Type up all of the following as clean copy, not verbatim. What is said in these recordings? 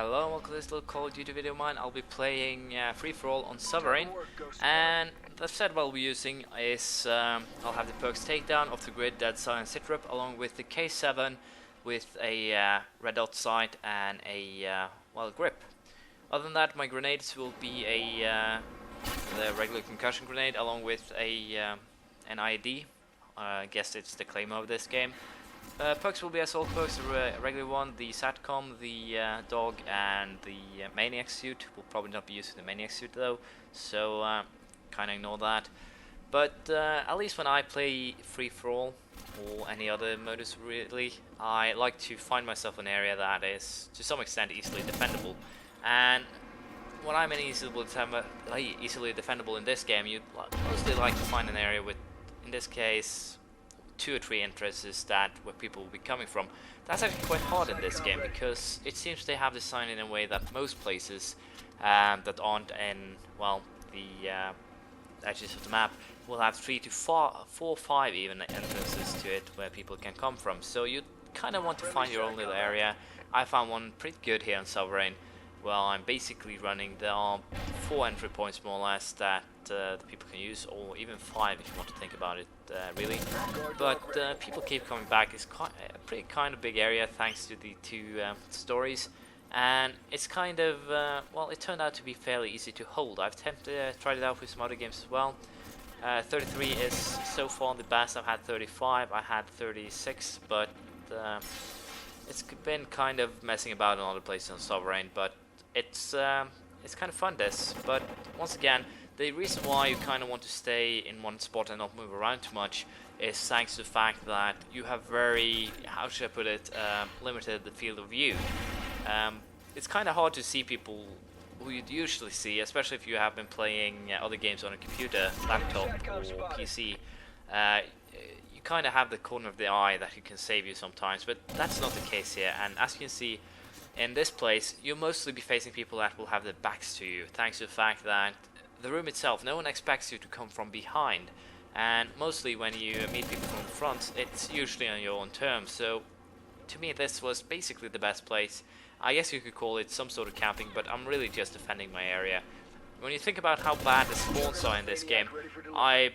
Hello, welcome to this little Call of Duty video of mine. I'll be playing free-for-all on Sovereign, and the set I'll be using is I'll have the perks Takedown, Off the Grid, Dead Silent, Sit Rep, along with the K7 with a red dot sight and a grip. Other than that, my grenades will be the regular concussion grenade along with an IED. I guess it's the claim of this game. Perks will be assault perks, the regular one, the SATCOM, the dog, and the maniac suit. We'll probably not be using the maniac suit though, so kind of ignore that. But at least when I play free-for-all or any other modus really, I like to find myself an area that is to some extent easily defendable. And when I mean easily defendable in this game, you'd mostly like to find an area with, in this case, 2 or 3 entrances that where people will be coming from. That's actually quite hard in this game because it seems they have designed it in a way that most places that aren't in, well, the edges of the map will have 3 to 4 or 5 even entrances to it where people can come from. So you kind of want to find your own little area. I found one pretty good here on Sovereign. Well, I'm basically running, there are 4 entry points more or less that the people can use, or even 5 if you want to think about it, really. But people keep coming back. It's quite a pretty kind of big area thanks to the 2 stories, and it's kind of well, it turned out to be fairly easy to hold. I've tried it out with some other games as well. 33 is so far the best. I've had 35, I had 36, but it's been kind of messing about in other places on Sovereign, but it's kind of fun this. But once again, the reason why you kind of want to stay in one spot and not move around too much is thanks to the fact that you have very, how should I put it, limited the field of view. It's kind of hard to see people who you'd usually see, especially if you have been playing other games on a computer, laptop, or PC. You kind of have the corner of the eye that you can save you sometimes, but that's not the case here. And as you can see, in this place, you'll mostly be facing people that will have their backs to you, thanks to the fact that the room itself, no one expects you to come from behind, and mostly when you meet people from the front, it's usually on your own terms. So to me, this was basically the best place. I guess you could call it some sort of camping, but I'm really just defending my area. When you think about how bad the spawns are in this game, I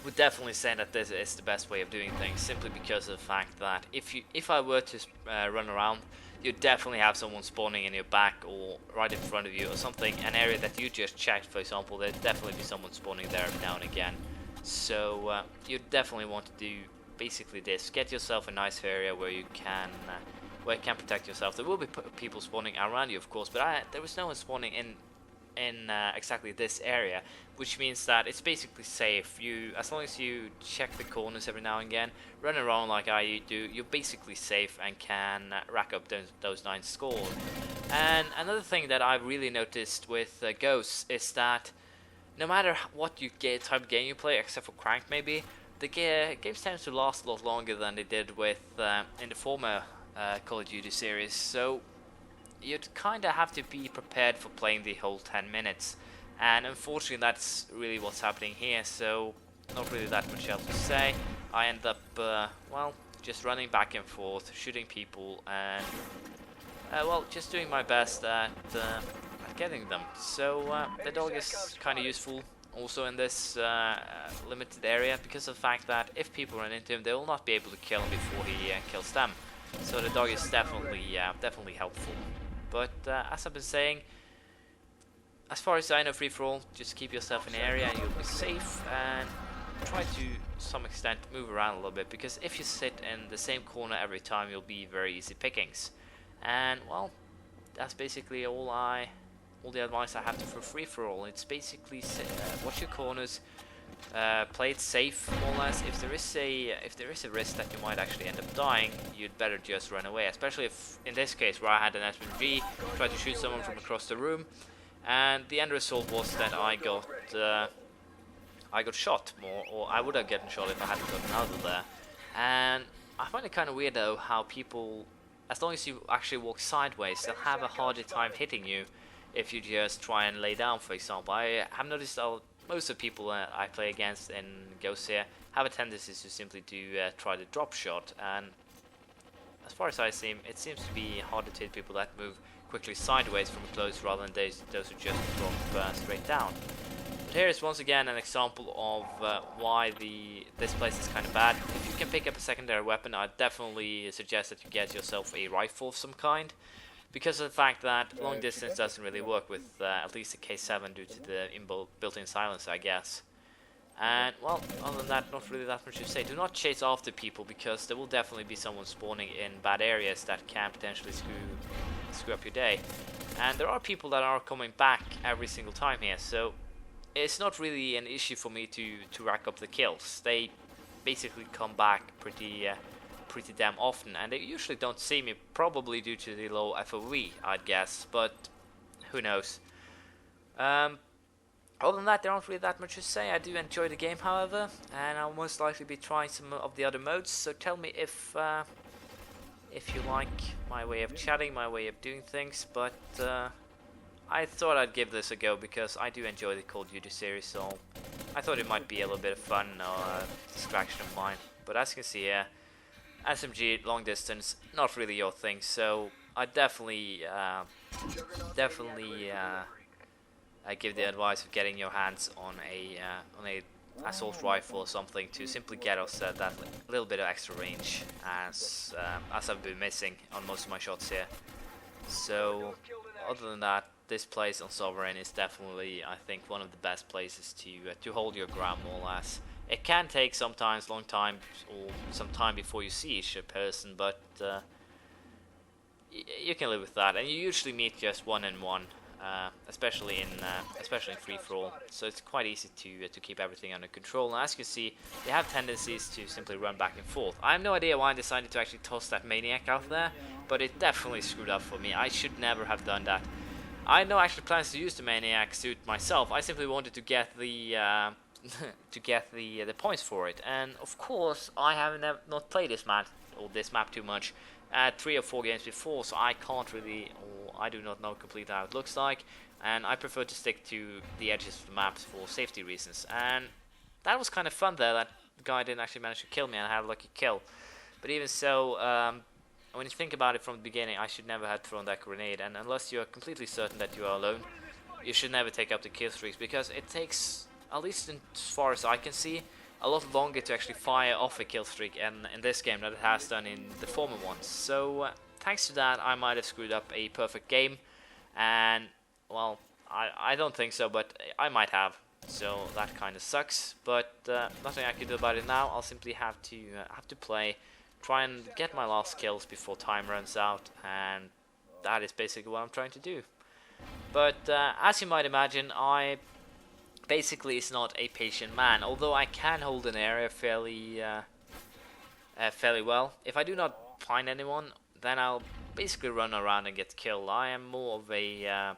would definitely say that this is the best way of doing things, simply because of the fact that if I were to run around, you'd definitely have someone spawning in your back or right in front of you or something, an area that you just checked, for example. There'd definitely be someone spawning there now and again. So you definitely want to do basically this: get yourself a nice area where you can protect yourself. There will be people spawning around you, of course, but there was no one spawning in exactly this area, which means that it's basically safe. As long as you check the corners every now and again, run around like I do, you're basically safe and can rack up those 9 scores. And another thing that I've really noticed with Ghosts is that no matter what type of game you play, except for Crank maybe, the games tend to last a lot longer than they did with in the former Call of Duty series. So you'd kind of have to be prepared for playing the whole 10 minutes, and unfortunately that's really what's happening here. So not really that much else to say. I end up well, just running back and forth, shooting people, and well, just doing my best at getting them. So the dog is kind of useful also in this limited area, because of the fact that if people run into him, they will not be able to kill him before he kills them. So the dog is definitely helpful. But as I've been saying, as far as I know, free-for-all, just keep yourself in an area and you'll be safe, and try to some extent move around a little bit, because if you sit in the same corner every time, you'll be very easy pickings. And well, that's basically all the advice I have for free-for-all. It's basically watch your corners, play it safe more or less. If there is a risk that you might actually end up dying, you'd better just run away, especially if in this case where I had an SMG, tried to shoot someone from across the room, and the end result was that I got shot more, or I would have gotten shot if I hadn't gotten out of there. And I find it kind of weird though how people, as long as you actually walk sideways, they'll have a harder time hitting you if you just try and lay down, for example. I have noticed most of the people I play against in Ghosts here have a tendency to simply try the drop shot, and as far as I see, it seems to be harder to hit people that move quickly sideways from close rather than those who just drop straight down. But here is once again an example of why this place is kind of bad. If you can pick up a secondary weapon, I'd definitely suggest that you get yourself a rifle of some kind, because of the fact that long distance doesn't really work with at least the K7 due to the built-in silencer, I guess. And, well, other than that, not really that much to say. Do not chase after people, because there will definitely be someone spawning in bad areas that can potentially screw up your day. And there are people that are coming back every single time here, so it's not really an issue for me to rack up the kills. They basically come back pretty damn often, and they usually don't see me, probably due to the low FOV, I'd guess, but who knows. Other than that, there aren't really that much to say. I do enjoy the game, however, and I'll most likely be trying some of the other modes, so tell me if you like my way of chatting, my way of doing things, but I thought I'd give this a go because I do enjoy the Call of Duty series, so I thought it might be a little bit of fun or distraction of mine. But as you can see here, SMG, long distance, not really your thing, so I definitely I give the advice of getting your hands on a assault rifle or something to simply get us that little bit of extra range, as I've been missing on most of my shots here. So other than that, this place on Sovereign is definitely, I think, one of the best places to hold your ground, more or less. It can take sometimes long time or some time before you see each person, but you can live with that, and you usually meet just one-on-one. Especially in free-for-all, so it's quite easy to keep everything under control. And as you can see, they have tendencies to simply run back and forth. I have no idea why I decided to actually toss that maniac out there, but it definitely screwed up for me. I should never have done that. I had no actual plans to use the maniac suit myself. I simply wanted to get the the points for it, and of course I have not played this map too much. 3 or 4 games before, so I can't really, or I do not know completely how it looks like, and I prefer to stick to the edges of the maps for safety reasons. And that was kind of fun there, that the guy didn't actually manage to kill me and I had a lucky kill. But even so, when you think about it from the beginning, I should never have thrown that grenade, and unless you're completely certain that you are alone, you should never take up the kill streaks, because it takes, at least as far as I can see, a lot longer to actually fire off a kill streak in this game than it has done in the former ones. So thanks to that, I might have screwed up a perfect game, and well, I don't think so, but I might have. So that kind of sucks, but nothing I can do about it now. I'll simply have to play, try and get my last kills before time runs out, and that is basically what I'm trying to do. But as you might imagine, I basically is not a patient man, although I can hold an area fairly well. If I do not find anyone, then I'll basically run around and get killed. I am more of a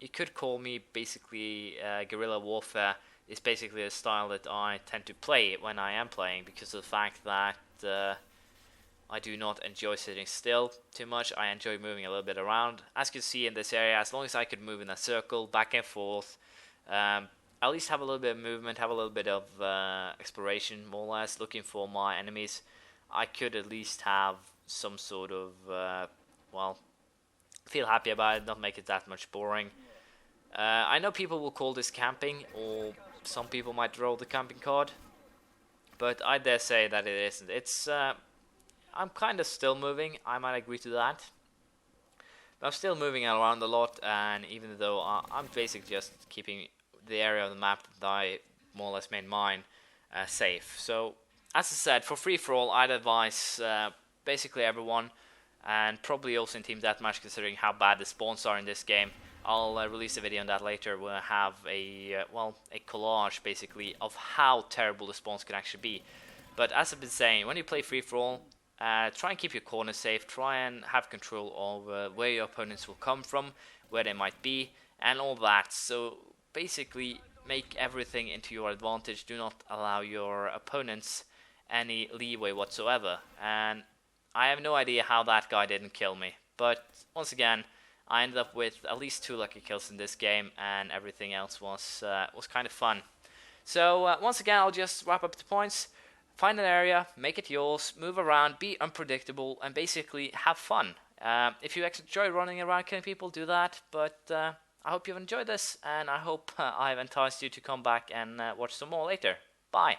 you could call me basically guerrilla warfare is basically a style that I tend to play when I am playing, because of the fact that I do not enjoy sitting still too much. I enjoy moving a little bit around. As you can see in this area, as long as I could move in a circle back and forth, at least have a little bit of movement, have a little bit of exploration, more or less, looking for my enemies, I could at least have some sort of, well, feel happy about it, not make it that much boring. I know people will call this camping, or some people might roll the camping card, but I dare say that it isn't. It's, I'm kind of still moving, I might agree to that. But I'm still moving around a lot, and even though I'm basically just keeping the area of the map that I more or less made mine safe. So, as I said, for free-for-all, I'd advise basically everyone, and probably also in Team Deathmatch, considering how bad the spawns are in this game. I'll release a video on that later, where I have a collage basically of how terrible the spawns can actually be. But as I've been saying, when you play free-for-all, try and keep your corners safe, try and have control over where your opponents will come from, where they might be, and all that. So basically make everything into your advantage, do not allow your opponents any leeway whatsoever. And I have no idea how that guy didn't kill me, but once again, I ended up with at least 2 lucky kills in this game, and everything else was kind of fun. So once again, I'll just wrap up the points. Find an area, make it yours, move around, be unpredictable, and basically have fun. If you enjoy running around killing people, do that, but I hope you've enjoyed this, and I hope I've enticed you to come back and watch some more later. Bye!